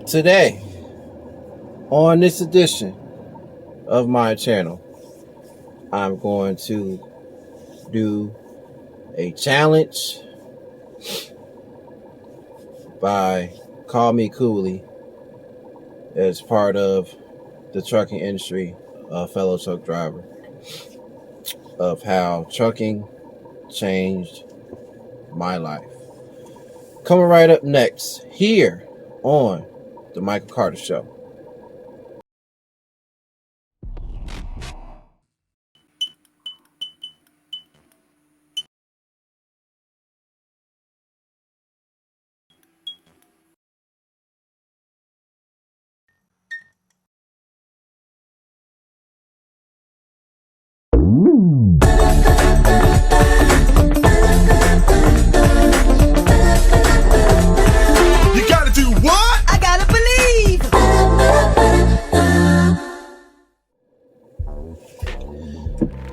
Today, on this edition of my channel, I'm going to do a challenge by Call Me Cooley as part of the trucking industry, a fellow truck driver, of how trucking changed my life. Coming right up next here on The Michael Carter Show. You gotta do what? I gotta believe.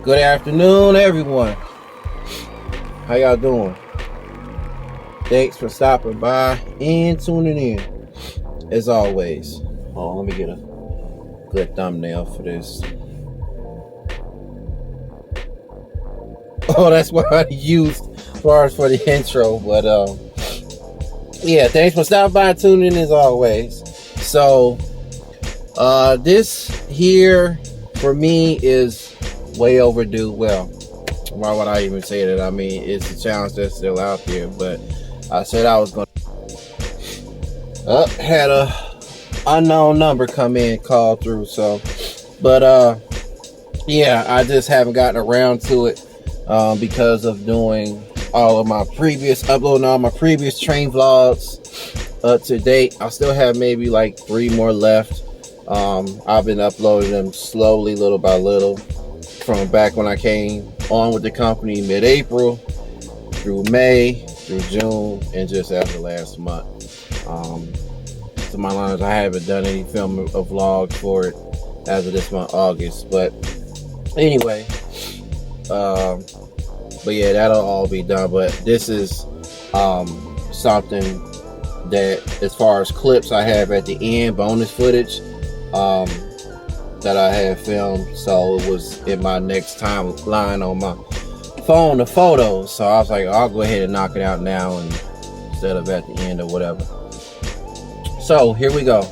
Good afternoon, everyone. How y'all doing? Thanks for stopping by and tuning in. As always, let me get a good thumbnail for this. Oh, that's what I used as far as for the intro. But yeah, thanks for stopping by and tuning in as always. So this here for me is way overdue. Well, why would I even say that? I mean, it's a challenge that's still out there, but I said I was going to had a unknown number come in, call through. So, but yeah, I just haven't gotten around to it because of doing all of my previous uploading all my previous train vlogs to date. I still have maybe like 3 more left. I've been uploading them slowly, little by little, from back when I came on with the company mid-April through May, through June, and just after last month. To my knowledge, I haven't done any film of vlogs for it as of this month, August. But anyway, but yeah, that'll all be done. But this is something that, as far as clips I have at the end, bonus footage that I have filmed. So it was in my next timeline on my phone, the photos. So I was like, I'll go ahead and knock it out now and instead of at the end or whatever. So here we go.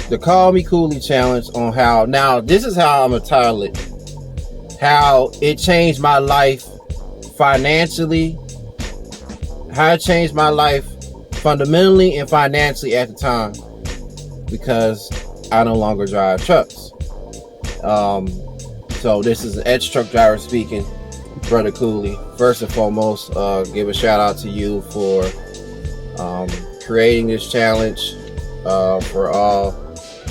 The Call Me Cooley challenge on how, now this is how I'm gonna title it. How it changed my life financially. How it changed my life fundamentally and financially at the time, because I no longer drive trucks. So this is an ex-truck driver speaking, Brother Cooley. First and foremost, give a shout out to you for creating this challenge for all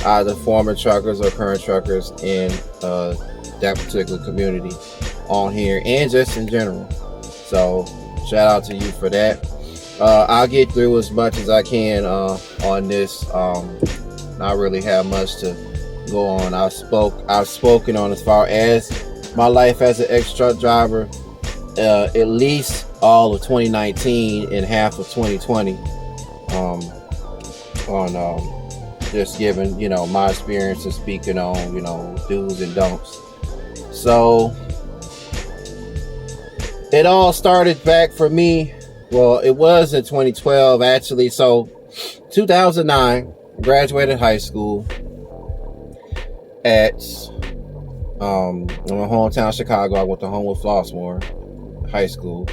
either former truckers or current truckers in that particular community on here and just in general. So shout out to you for that. I'll get through as much as I can on this. Not really have much to go on. I've spoken on as far as my life as an ex-truck driver, at least all of 2019 and half of 2020, on just giving, my experience and speaking on, do's and don'ts. So it all started back for me. Well, it was in 2012 actually. So 2009, graduated high school at my hometown Chicago. I went to Homewood Flossmoor High School.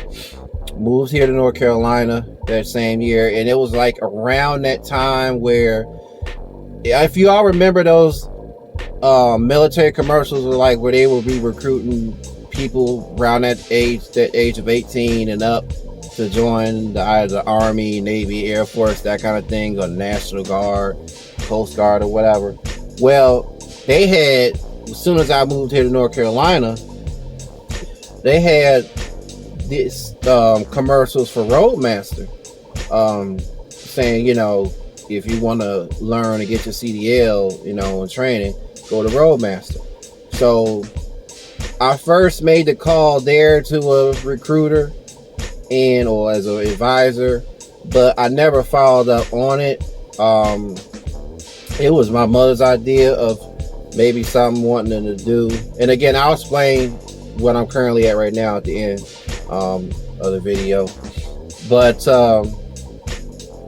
Moved here to North Carolina that same year, and it was like around that time where, if you all remember those military commercials, were like where they would be recruiting people around that age of 18 and up to join either the Army, Navy, Air Force, that kind of thing, or the National Guard, Coast Guard, or whatever. Well, they had, as soon as I moved here to North Carolina, they had this commercials for Roadmaster, saying, if you want to learn and get your CDL, and training, go to Roadmaster. So I first made the call there to a recruiter or as an advisor, but I never followed up on it. it was my mother's idea of maybe something wanting to do. And again, I'll explain what I'm currently at right now at the end of the video. But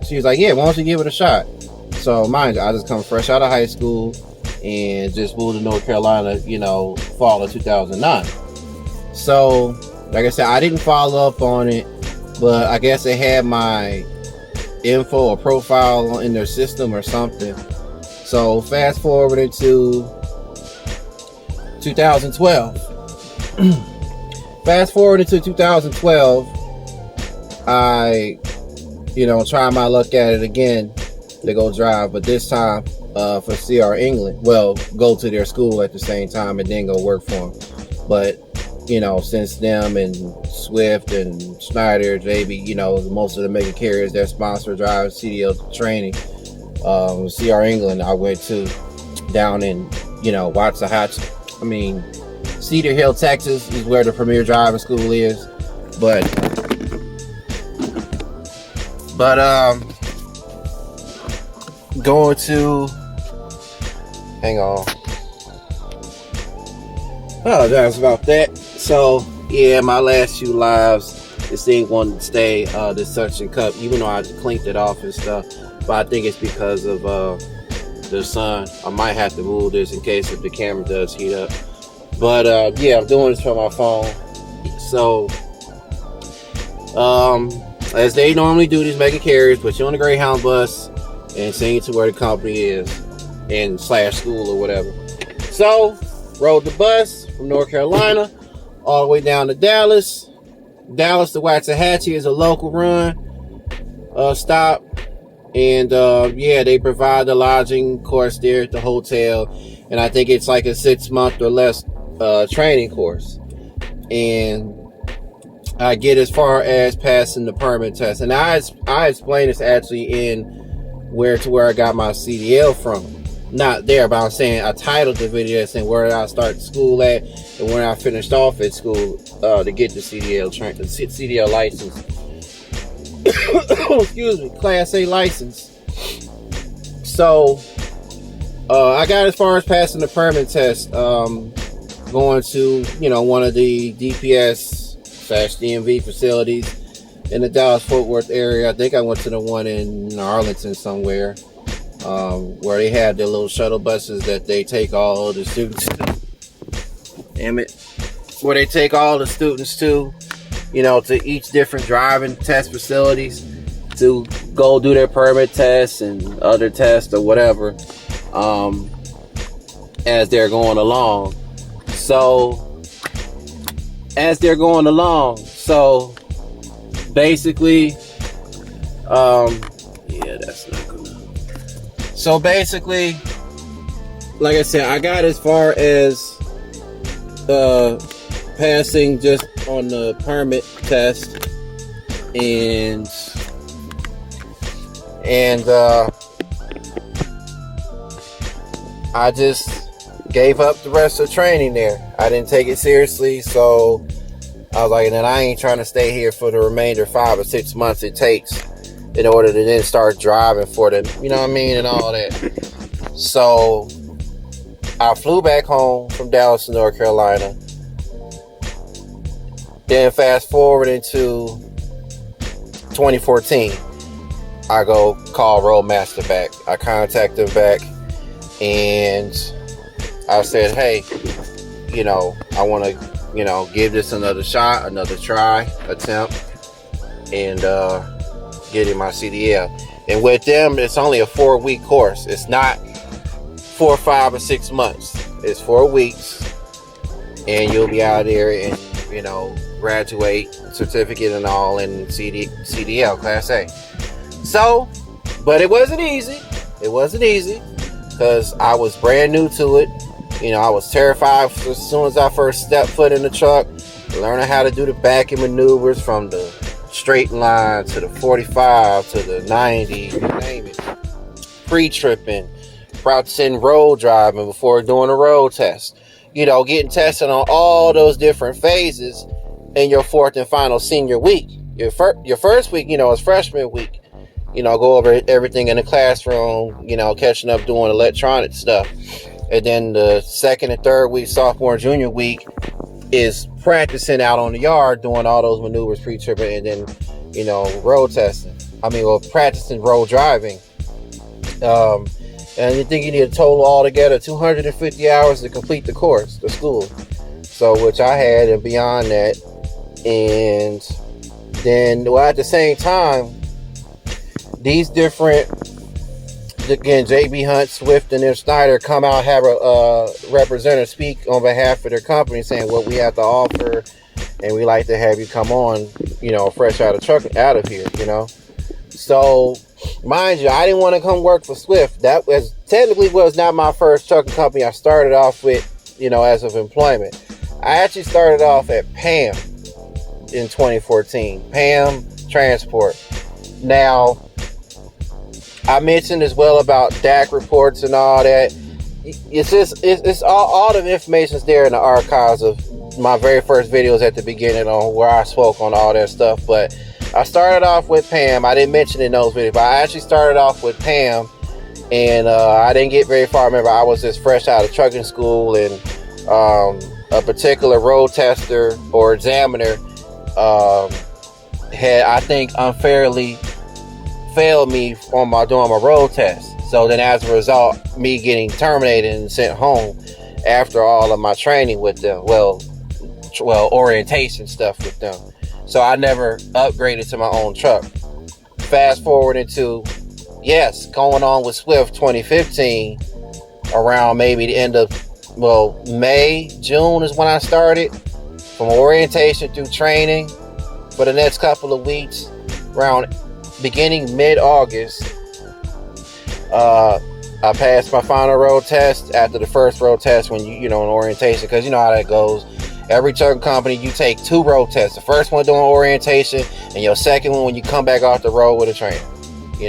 she was like, yeah, why don't you give it a shot? So mind you, I just come fresh out of high school and just moved to North Carolina, fall of 2009. So, like I said, I didn't follow up on it, but I guess they had my info or profile in their system or something. So fast forward into 2012. Fast forward into 2012, I, try my luck at it again to go drive, but this time for CR England. Well, go to their school at the same time and then go work for them. But, since them and Swift and Schneider, JB, most of the mega carriers that sponsor drive CDL training, CR England, I went to down in, Cedar Hill, Texas is where the premier driving school is. But going to, hang on. Oh, that's about that. So, yeah, my last few lives, this thing wanted to stay the suction cup, even though I cleaned it off and stuff. But I think it's because of the sun. I might have to move this in case if the camera does heat up. But yeah, I'm doing this from my phone. So, as they normally do, these mega carriers put you on the Greyhound bus and send you to where the company is and / school or whatever. So, rode the bus from North Carolina all the way down to Dallas. Dallas to Waxahachie is a local run stop. And they provide the lodging, course, there at the hotel. And I think it's like a 6-month or less training course. And I get as far as passing the permit test. And I explained this actually in where I got my CDL from. Not there, but I'm saying I titled the video saying where I started school at and where I finished off at school to get the CDL license. Excuse me, Class A license. So I got as far as passing the permit test, going to one of the DPS/DMV facilities in the Dallas-Fort Worth area. I think I went to the one in Arlington somewhere, where they had their little shuttle buses that they take all the students to. Damn it. Where they take all the students to each different driving test facilities to go do their permit tests and other tests or whatever, as they're going along. So, basically, that's not good. So basically, like I said, I got as far as passing just on the permit test, and I just gave up the rest of the training there. I didn't take it seriously, so I was like, then I ain't trying to stay here for the remainder 5 or 6 months it takes in order to then start driving for them, and all that. So I flew back home from Dallas to North Carolina. Then fast forward into 2014, I go call Roadmaster back. I contact him back and I said, hey, I want to, give this another shot, another try, attempt, and getting my CDL. And with them, it's only a 4-week course. It's not 4, 5, or 6 months. It's 4 weeks, and you'll be out there and, graduate certificate and all in CDL Class A. So, but it wasn't easy. It wasn't easy because I was brand new to it. I was terrified as soon as I first stepped foot in the truck, learning how to do the backing maneuvers from the straight line to the 45 to the 90, you name it. Pre-tripping, practicing road driving before doing a road test. Getting tested on all those different phases in your 4th and final senior week. Your first week, is freshman week. go over everything in the classroom, catching up doing electronic stuff. And then the second and third week, sophomore and junior week, is practicing out on the yard, doing all those maneuvers pre-trip, and then, road testing. Practicing road driving. And you think you need a total altogether 250 hours to complete the course, the school. So, which I had, and beyond that. And then, at the same time, these different, again, JB Hunt, Swift, and then Snyder come out, have a representative speak on behalf of their company, saying what we have to offer, and we like to have you come on, fresh out of here. So, mind you, I didn't want to come work for Swift. That was not my first trucking company I started off with, as of employment. I actually started off at PAM in 2014. PAM Transport. Now, I mentioned as well about DAC reports and all that. It's all the information's there in the archives of my very first videos at the beginning on where I spoke on all that stuff. But I started off with PAM. I didn't mention it in those videos, but I actually started off with PAM, and I didn't get very far. Remember, I was just fresh out of trucking school, and a particular road tester or examiner had, I think, unfairly failed me on doing my road test. So then, as a result, me getting terminated and sent home after all of my training with them, well, orientation stuff with them. So I never upgraded to my own truck. Fast forward into, going on with Swift 2015, around maybe the end of, May, June is when I started. From orientation through training for the next couple of weeks, around beginning mid-August, I passed my final road test after the first road test when in orientation, because you know how that goes. Every trucking company, you take 2 road tests. The first one doing orientation, and your second one when you come back off the road with a trainer.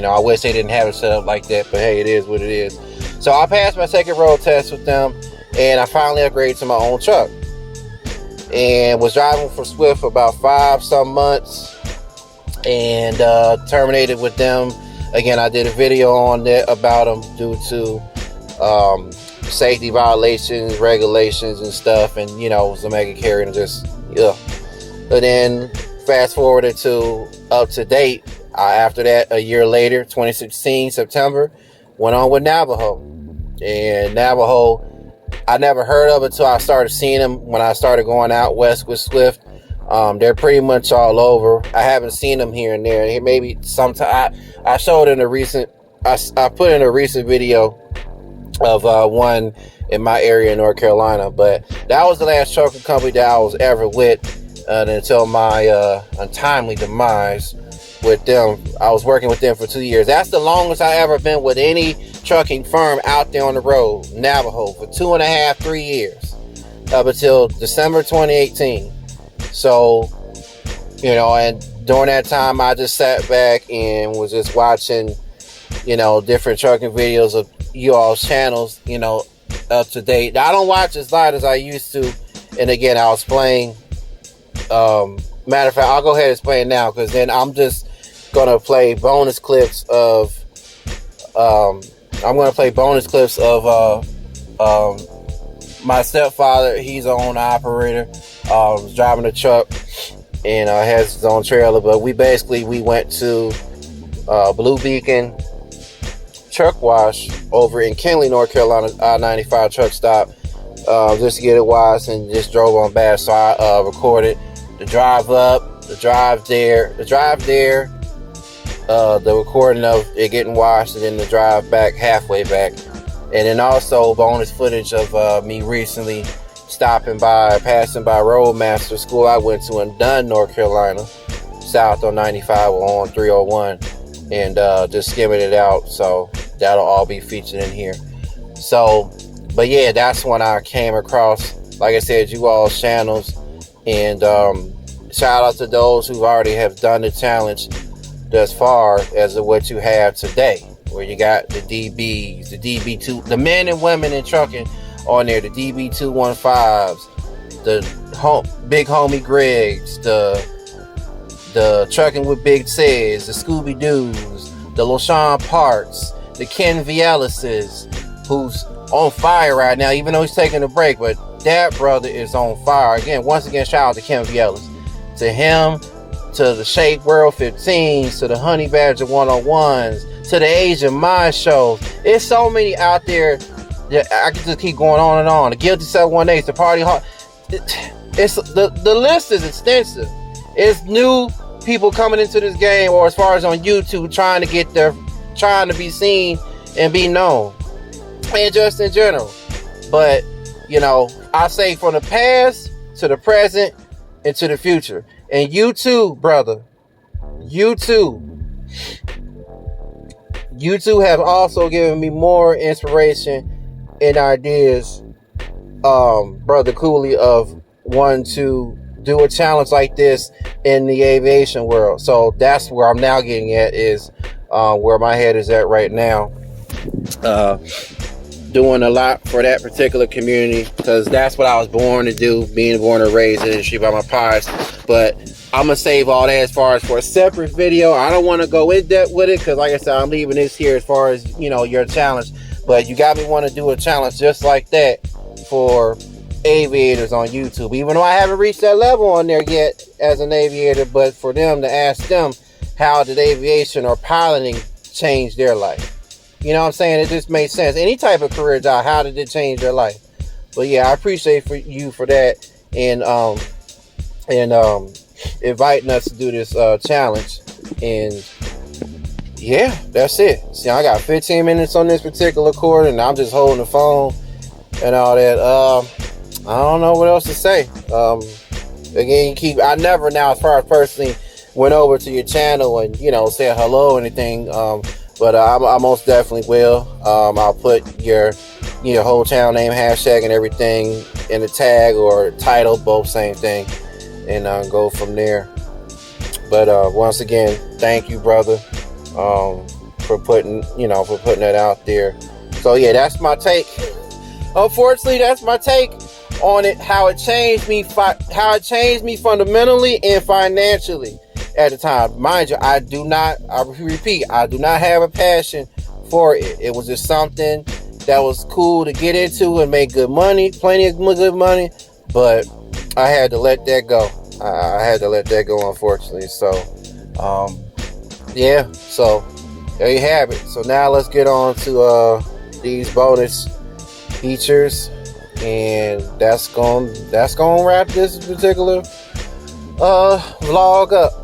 I wish they didn't have it set up like that, but hey, it is what it is. So I passed my second road test with them, and I finally upgraded to my own truck. And was driving for Swift for about 5-some months, and terminated with them. Again, I did a video on that about them due to safety violations, regulations, and stuff, and some mega carrying and just But then fast forwarded to up to date. After that, a year later, 2016 September, went on with Navajo. And Navajo, I never heard of it until I started seeing them when I started going out west with Swift. They're pretty much all over. I haven't seen them here and there. Maybe sometime I showed in a recent. I put in a recent video of one in my area in North Carolina, but that was the last trucking company that I was ever with until my untimely demise with them. I was working with them for 2 years. That's the longest I ever been with any trucking firm out there on the road, Navajo, for 2.5, 3 years, up until December 2018. So, and during that time, I just sat back and was just watching, different trucking videos of you all's channels, up to date. Now, I don't watch as light as I used to. And again, I'll explain. Matter of fact, I'll go ahead and explain now, because then I'm just going to play bonus clips of, my stepfather. He's an owner operator, driving a truck, and has his own trailer. But we went to Blue Beacon Truck Wash over in Kinley, North Carolina, I-95 truck stop, just to get it washed, and just drove on back. So I recorded the drive up, the drive there, the recording of it getting washed, and then the drive back, halfway back. And then also bonus footage of me recently passing by Roadmaster school I went to in Dunn, North Carolina, south on 95 or on 301, and just skimming it out. So that'll all be featured in here. So, but yeah, that's when I came across, like I said, you all's channels, and shout out to those who already have done the challenge thus far as of what you have today, where you got the DBs, the DB2, the men and women in trucking on there, the DB215s, the Big Homie Gregs, the Trucking with Big Says, the Scooby Doos, the LaShawn Parks, the Ken Vielises, who's on fire right now, even though he's taking a break. But that brother is on fire. Again, once again, shout out to Ken Vielis. To him, to the Shake World 15s, to the Honey Badger 101s, to the Asian Mind shows. It's so many out there that I can just keep going on and on. The Guilty 718s, the Party Hard. It's the list is extensive. It's new people coming into this game, or as far as on YouTube, trying to be seen and be known, and just in general. But I say from the past to the present and to the future. And you too, brother. You too have also given me more inspiration and ideas, Brother Cooley, of wanting to do a challenge like this in the aviation world. So that's where I'm now getting at, is where my head is at right now. Doing a lot for that particular community, because that's what I was born to do, being born and raised in the industry by my parents. But I'm gonna save all that as far as for a separate video. I don't want to go in depth with it, because like I said, I'm leaving this here as far as your challenge. But you got me want to do a challenge just like that for aviators on YouTube, even though I haven't reached that level on there yet as an aviator. But for them to ask them, how did aviation or piloting change their life? You know what I'm saying? It just makes sense. Any type of career job, how did it change their life? But yeah, I appreciate you for that, and inviting us to do this challenge. And yeah, that's it. See, I got 15 minutes on this particular cord, and I'm just holding the phone and all that. I don't know what else to say. Again, I never now, as far as personally, went over to your channel and said hello or anything. But I most definitely will. I'll put your whole channel name, hashtag, and everything in the tag or title, both same thing, and go from there. But once again, thank you, brother, for putting that out there. So yeah, that's my take. Unfortunately, that's my take on it. How it changed me fundamentally and financially. At the time, mind you, I do not have a passion for it. It was just something that was cool to get into and make good money, plenty of good money, but I had to let that go. I had to let that go, unfortunately. So, yeah, so there you have it. So now let's get on to these bonus features, and that's gonna wrap this particular vlog up.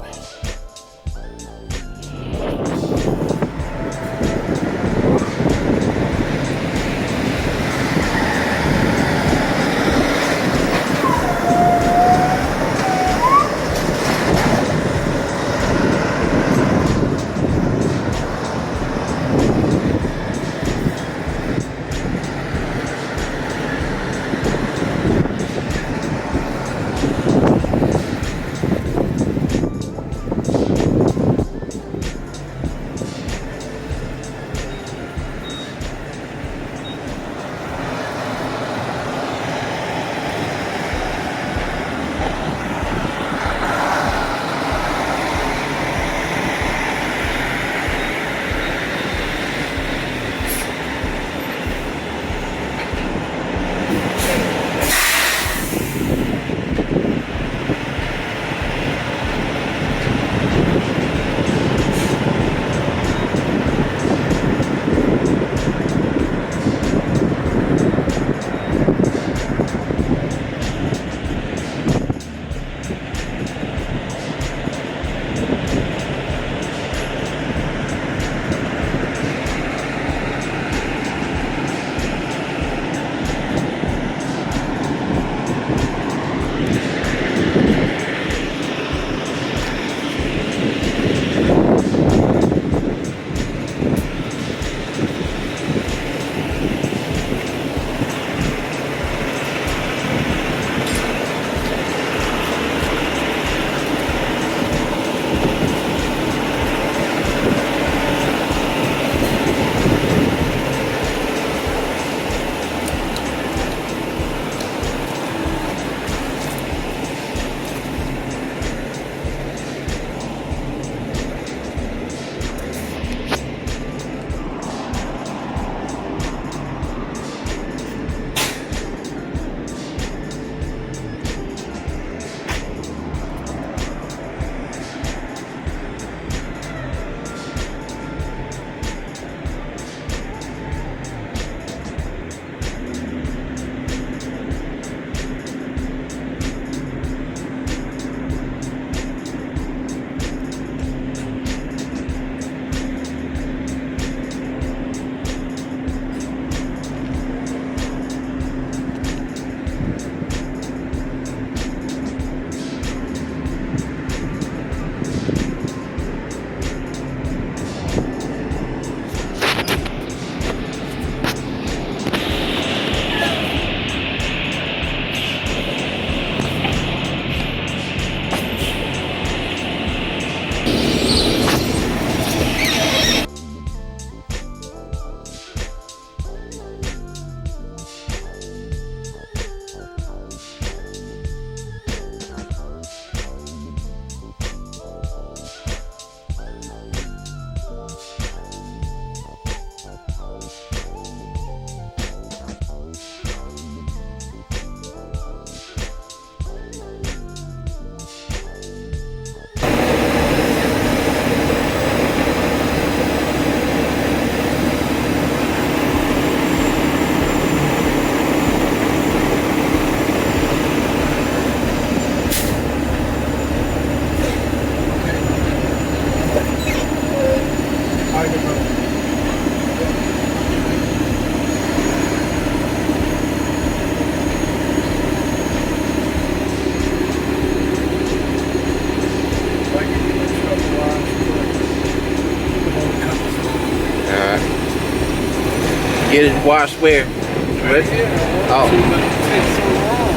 Get it washed where? Right here. Oh. But it takes so long.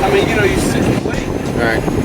I mean, you know, you sit and wait. All right.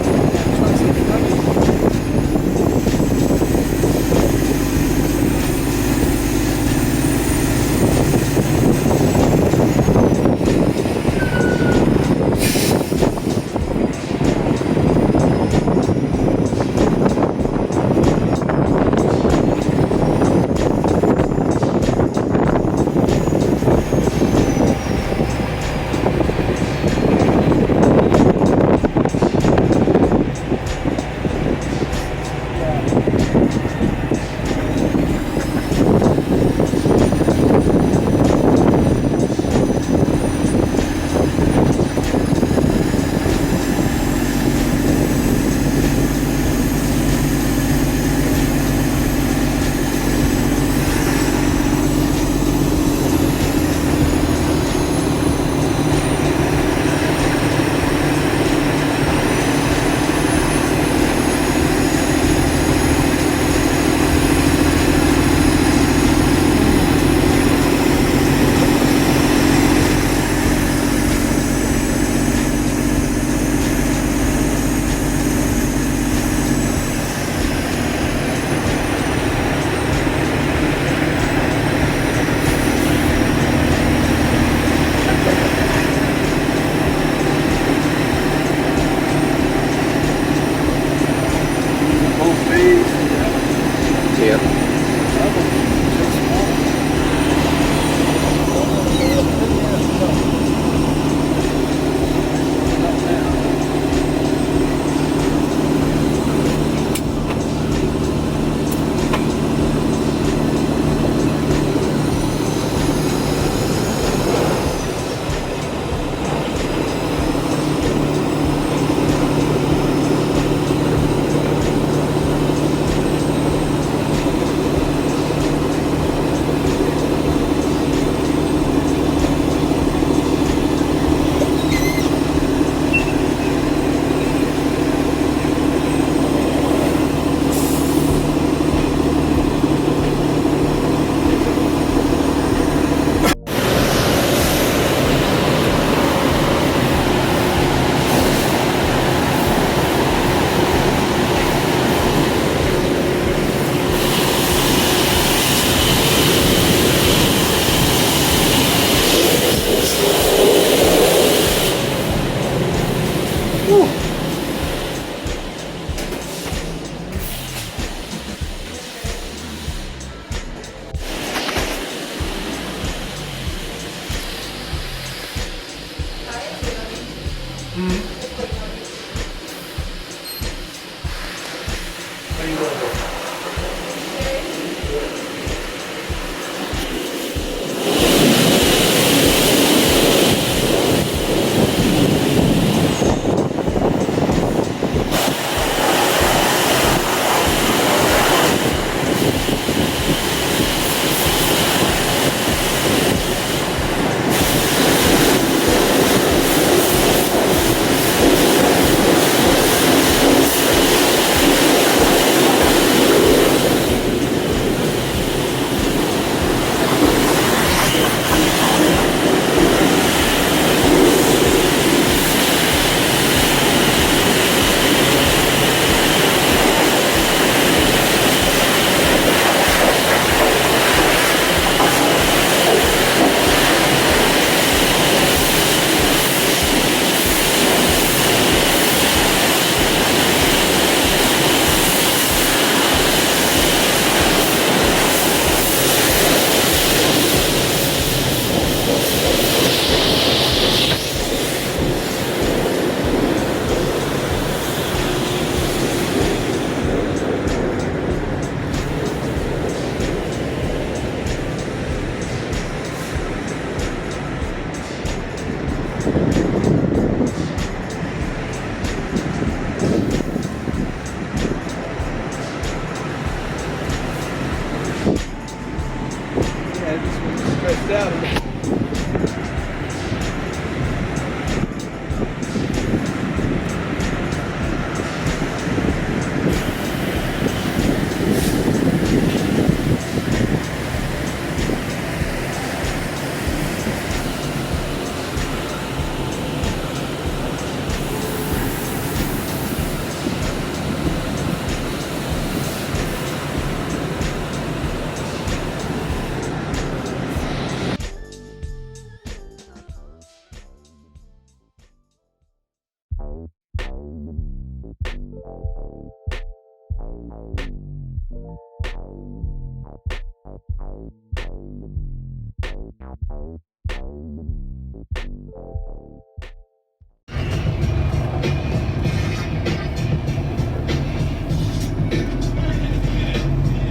Saturday.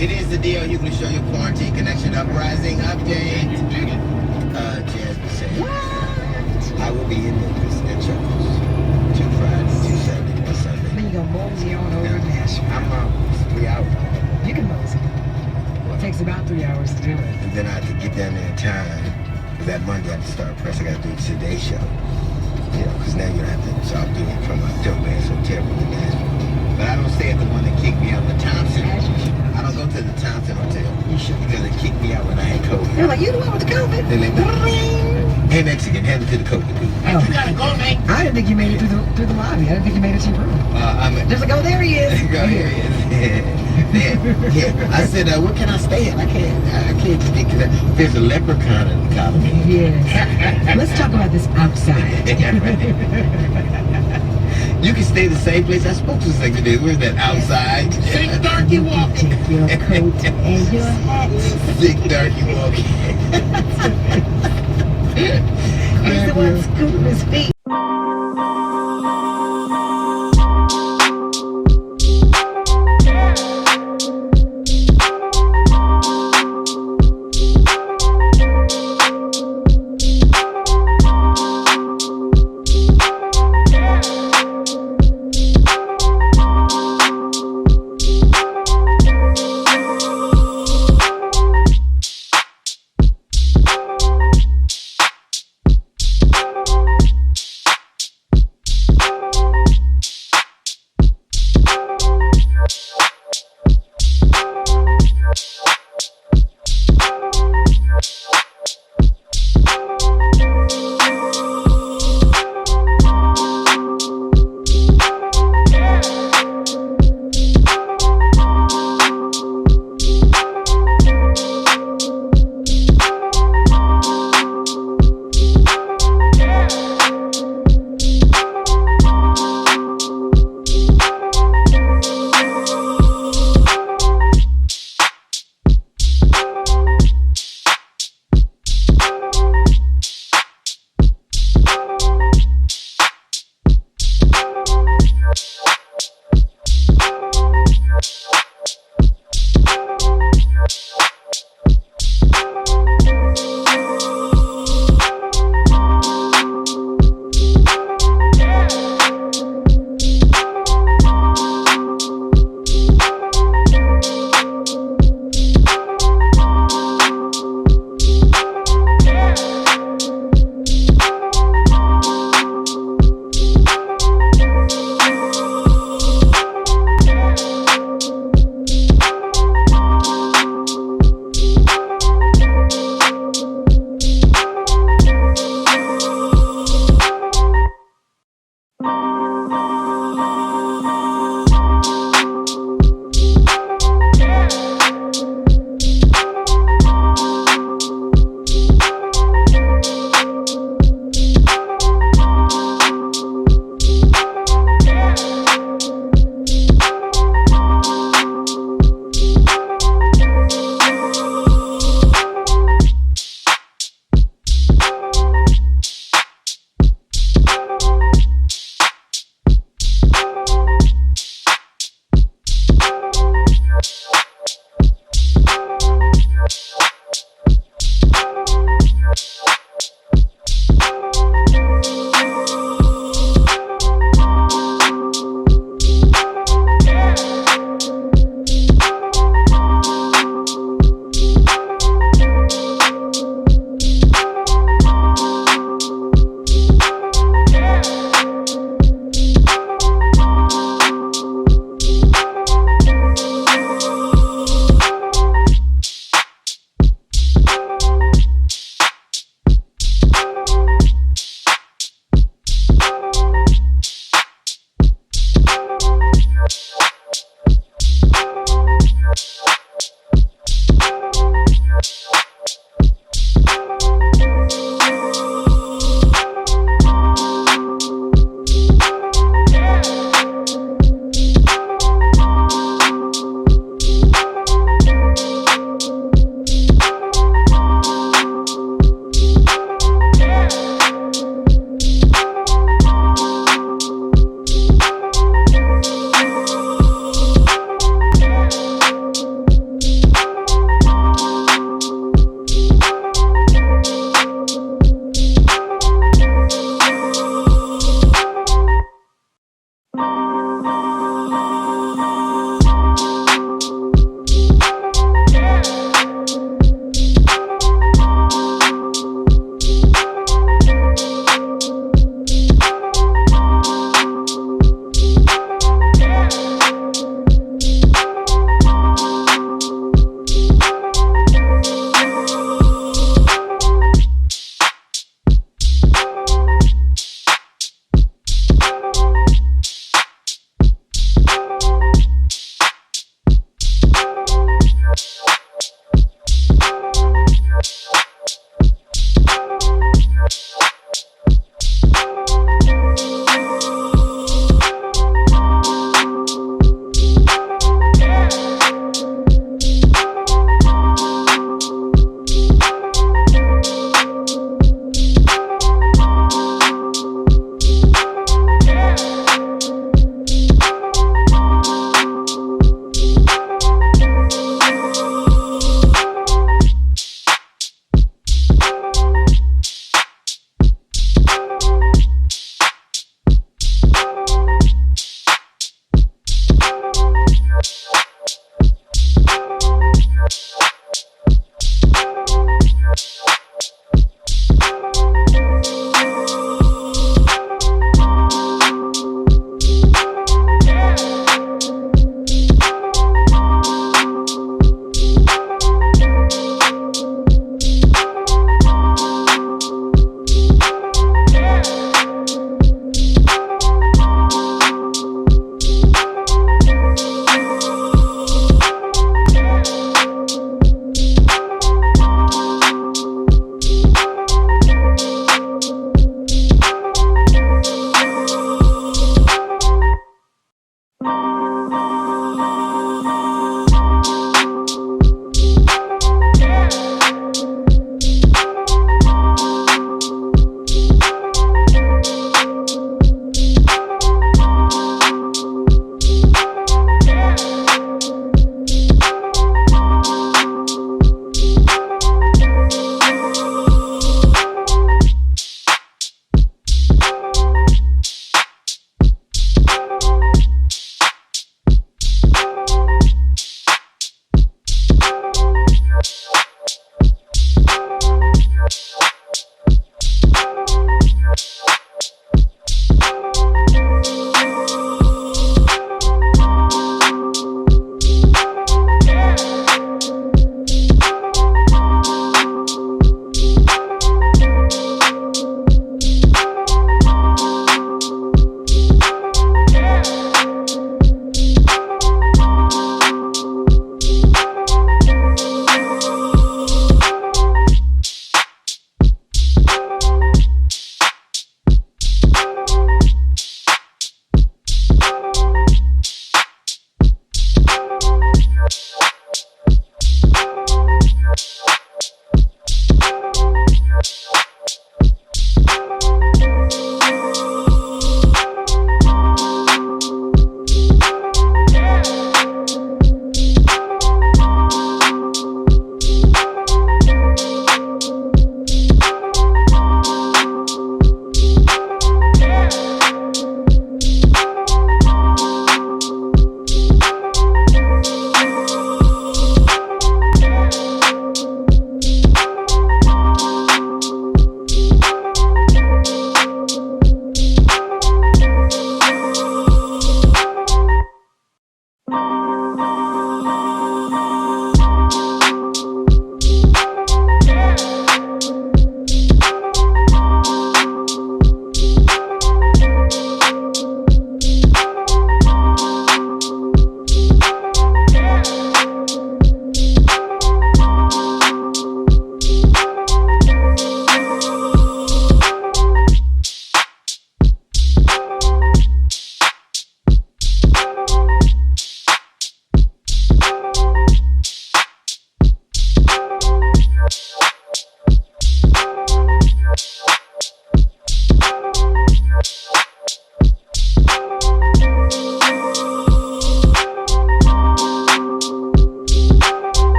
It is the deal. You can show your quarantine connection uprising update. Jasmine said, what? I will be in Memphis and Chuckles. 2 Fridays, 2 Saturdays, 1 Sunday. Then you go mosey on over to Nashville. I'm 3 hours. You can mosey. It takes about 3 hours to do it. And then I have to get down there in time. Because that Monday I have to start press. I got to do the Today Show. You know, because now you don't have to. So I'll do it from my dumbass hotel room in Nashville. But I don't stay at the one that kicked me out, the Thompson. As you should. I don't go to the Thompson Hotel. You should. Because they kicked me out when I had COVID. They're like, you the one with the COVID? Then they hey Mexican, hand it to the COVID dude. Oh. You gotta go, man. I didn't think you made it through the lobby. I didn't think you made it to your room. There's Just like, oh, there he is. Go here he is. Yeah. I said, where can I stay at? I can't stick to that. There's a leprechaun in the colony. Yes. Let's talk about this outside. You can stay the same place I spoke to this thing today. Where's that outside? Sick darky walk. Take your coat and your hat. Sick darky walk. He's the one scooting his feet.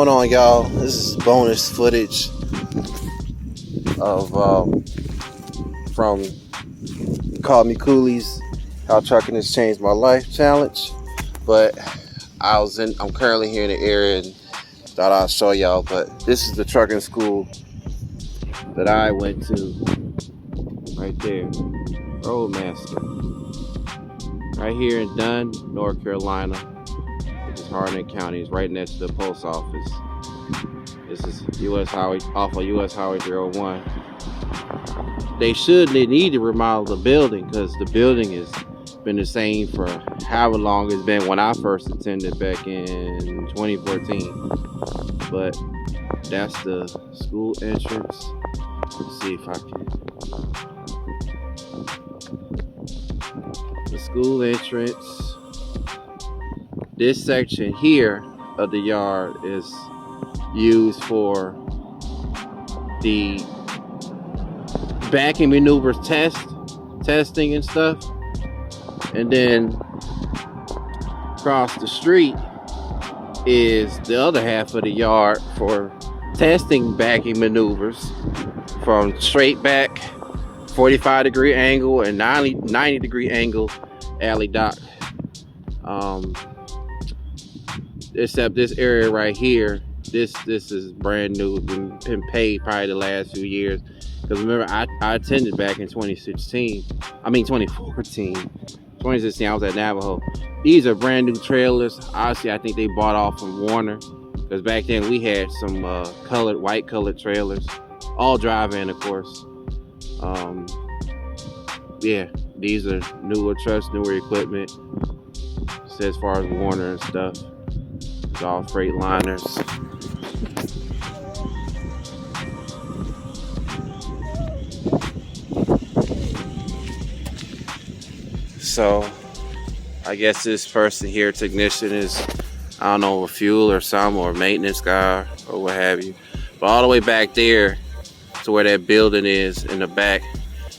going on, y'all? This is bonus footage of from Call Me Coolies, How Trucking Has Changed My Life challenge. But I'm currently here in the area and thought I'll show y'all. But this is the trucking school that I went to, right there, Roadmaster, right here in Dunn, North Carolina, which is Hardin County. It's right next to the post office. This is U.S. Highway, off of U.S. Highway 301. They need to remodel the building because the building has been the same for however long it's been when I first attended back in 2014. But that's the school entrance. Let's see if I can. The school entrance. This section here of the yard is used for the backing maneuvers testing and stuff. And then across the street is the other half of the yard for testing backing maneuvers from straight back, 45-degree angle and 90-degree angle alley dock. Except this area right here, this is brand new, been paid probably the last few years. Because remember, I attended back in 2016. 2016, I was at Navajo. These are brand new trailers. Honestly, I think they bought off from Warner. Because back then we had some white colored trailers. All drive-in, of course. Yeah, these are newer trucks, newer equipment. So as far as Warner and stuff. It's all Freightliners. So I guess this person here, technician, is, I don't know, a fuel or some, or maintenance guy or what have you. But all the way back there to where that building is in the back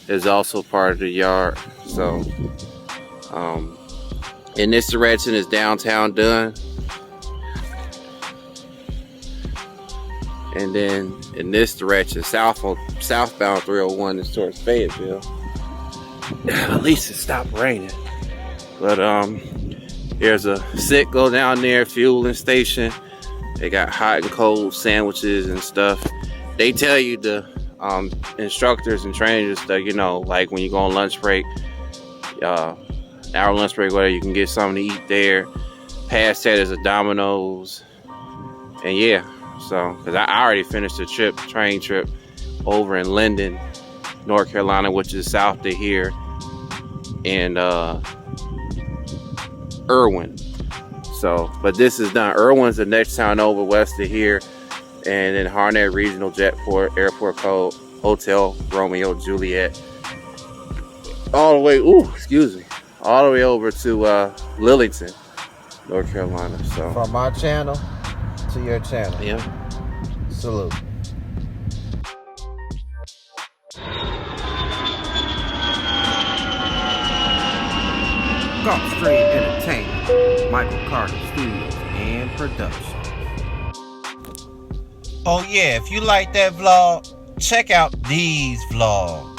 is also part of the yard. So in this direction is downtown Dunn. And then in this direction, southbound 301 is towards Fayetteville. At least it stopped raining. But there's a Citgo down there, fueling station. They got hot and cold sandwiches and stuff. They tell you, the instructors and trainers, that, you know, like when you go on lunch break, hour lunch break, whatever, you can get something to eat there. Past that is a Domino's. And yeah, so, because I already finished the train trip over in Linden, North Carolina, which is south of here, and Irwin. So, but this is done. Irwin's the next town over west of here, and then Harnett Regional Jetport Airport Code Hotel Romeo Juliet. All the way, all the way over to Lillington, North Carolina. So from my channel to your channel. Yeah. Salute. Gulfstream Entertainment, Michael Carter Studios and Production. Oh yeah, if you like that vlog, check out these vlogs.